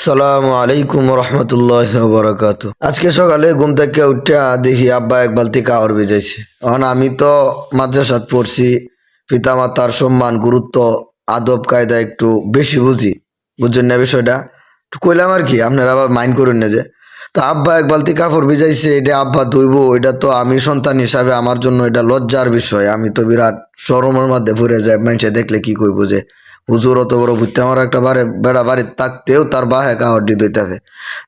আসসালামু আলাইকুম রহমতুল্লাহ বরকাত। আজকে সকালে ঘুম থেকে উঠে দেখি আব্বা এক বালতি কাওয়ার ভিজাইছে। এখন আমি তো মাদ্রাসাত পড়ছি, পিতামাতার সম্মান গুরুত্ব আদব কায়দা একটু বেশি বুঝি, বুঝছেন না বিষয়টা? একটু কইলাম আর কি, আপনারা আবার মাইন্ড করুন না যে। তো আব্বা এক বালতি কাপড় ভিজাইছে, এটা আব্বা ধুইবো, এটা তো আমি সন্তান হিসাবে আমার জন্য এটা লজ্জার বিষয়। আমি তো বিরাট শরমের মধ্যে পড়ে যায়, মানুষে দেখলে কি কইবো যে হুজুর অত বড় বুঝতে আমার একটা বেড়া বাড়ির থাকতেও তার বাহে কাওয়ারটি দইতেছে।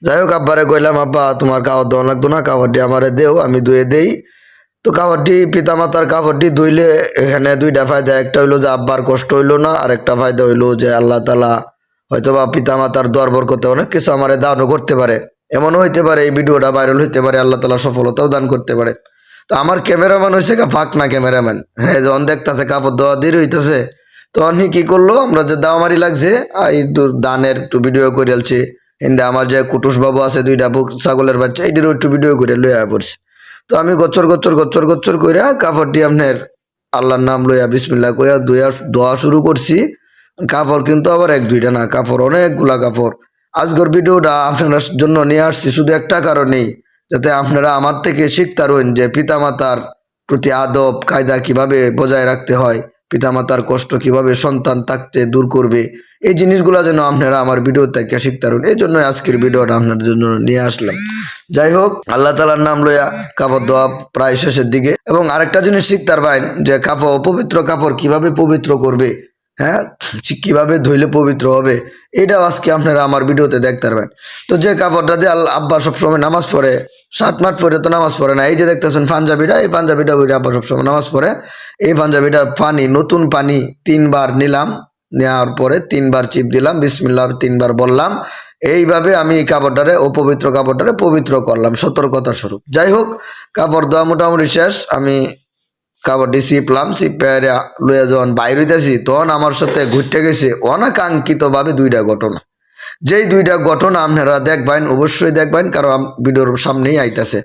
যাই হোক, আব্বারে কইলাম আব্বা তোমার কাওয়ার দেওয়া লাগতো না, কাওয়ারটি আমারে দেও, আমি ধুয়ে দেই। তো কাপড়টি পিতামাতার কাপড়টি ধুইলে এখানে দুইটা ফায়দা, একটা হইলো যে আব্বার কষ্ট হইলো না, আর একটা ফায়দা হইলো যে আল্লাহ তালা হয়তো বা পিতামাতার দোয়ার বরকতে অনেক কিছু আমারে দানও করতে পারে। এমনও হইতে পারে এই ভিডিওটা ভাইরাল হইতে পারে, আল্লাহ তালা সফলতাও দান করতে পারে। তো আমার ক্যামেরাম্যান হয়েছে ফাঁক না ক্যামেরাম্যান, হ্যাঁ, যখন দেখতেছে কাপড় দেওয়া দেরি হইতেছে, তখন কি করলো, আমরা যে দাওয়ামারি লাগছে এই দানের একটু ভিডিও করে আলছি। হিন্দে আমার যে কুটুস বাবু আছে, দুইটা ছাগলের বাচ্চা, এইটিরও একটু ভিডিও করে লইয়া পড়ছে। তো আমি গচ্চর গচ্চর গচ্চর গচ্চর কইরা কাপড়টি আপনার আল্লাহর নাম লইয়া বিসমিল্লাহ কইয়া দোয়া শুরু করছি। কাপড় কিন্তু আবার এক দুইটা না, কাপড় অনেকগুলা কাপড়। আজকের ভিডিওটা আপনার জন্য নিয়ে আসছি শুধু একটা কারণেই, যাতে আপনারা আমার থেকে শিখতে পারেন যে পিতামাতার প্রতি আদব কায়দা কিভাবে বজায় রাখতে হয়, পিতামাতার কষ্ট কিভাবে সন্তান থাকতে দূর করবে। এই জিনিসগুলো যেন আপনারা আমার ভিডিও থেকে শিখতে পারেন, এই জন্য আজকের ভিডিওটা আপনার জন্য নিয়ে আসলাম। যাই হোক, আল্লাহ তালার নাম লইয়া কাপড় দেওয়া প্রায় শেষের দিকে। এবং আরেকটা জিনিস শিখতে পারবেন যে কাপড়, অপবিত্র কাপড় কিভাবে পবিত্র করবে, হ্যাঁ, কিভাবে ধুইলে পবিত্র হবে, এটাও আজকে আপনারা আমার ভিডিওতে দেখতে পারবেন। তো যে কাপড়টা দিয়ে আব্বা সবসময় নামাজ পড়ে, শার্ট মাট পরে তো নামাজ পড়ে না, এই যে দেখতেছেন পাঞ্জাবিটা, এই পাঞ্জাবিটা বইটা আব্বা সবসময় নামাজ পড়ে। এই পাঞ্জাবিটার পানি, নতুন পানি 3বার নিলাম, নেওয়ার পরে 3বার চিপ দিলাম, বিসমিল্লাহ 3বার বললাম। এইভাবে আমি এই কাপড়টারে, অপবিত্র কাপড়টারে পবিত্র করলাম সতর্কতা স্বরূপ। যাই হোক, কাপড় দেওয়া মোটামুটি শেষ। আমি কাপড়টি চিপলাম, চিপে লইয়া যখন বাইর হইতেছি, তখন আমার সাথে ঘুরতে গেছে অনাকাঙ্ক্ষিত ভাবে দুইটা ঘটনা। যেই দুইটা ঘটনা আপনারা দেখবেন, অবশ্যই দেখবেন, কারণ ভিডিওর সামনেই আইতেছে।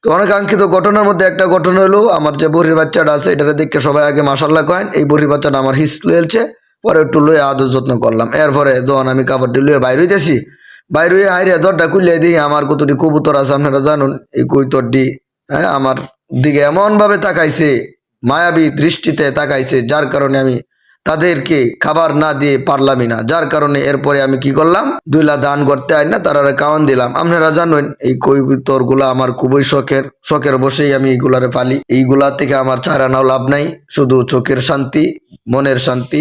তো অনাকাঙ্ক্ষিত ঘটনার মধ্যে একটা ঘটনা হলো, আমার যে বড়ির বাচ্চাটা আছে, এটা দেখে সবাই আগে মাশাল্লাহ কয়েন। এই বড়ির বাচ্চাটা আমার হিস লইলছে, পরে একটু লইয়া আদর যত্ন করলাম। এরপরে যখন আমি কাপড়টি লইয়া বাইর হইতেছি, বাইর হইয়া হাইরে দরটা খুলিয়ে দিই, আমার কতটি কবুতর আছে আপনারা জানুন। এই কবুতরটি, হ্যাঁ, আমার দিকে এমন ভাবে তাকাইছে, মায়াবী দৃষ্টিতে তাকাইছে, যার কারণে আমি তাদেরকে খাবার না দিয়ে পারলামই না। যার কারণে এরপরে আমি কি করলাম, 2লা দান করতে আই না, তারা কাওয়ান দিলাম। আপনারা জানেন এই কবুতর গুলা আমার খুবই শখের বসেই আমি এইগুলারে পালি। এইগুলা থেকে আমার চারানাও লাভ নাই, শুধু চোখের শান্তি, মনের শান্তি,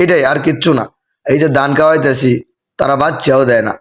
এটাই, আর কিচ্ছু না। এই যে দান খাওয়াইতেছি, তারা বাচ্চাও দেয় না।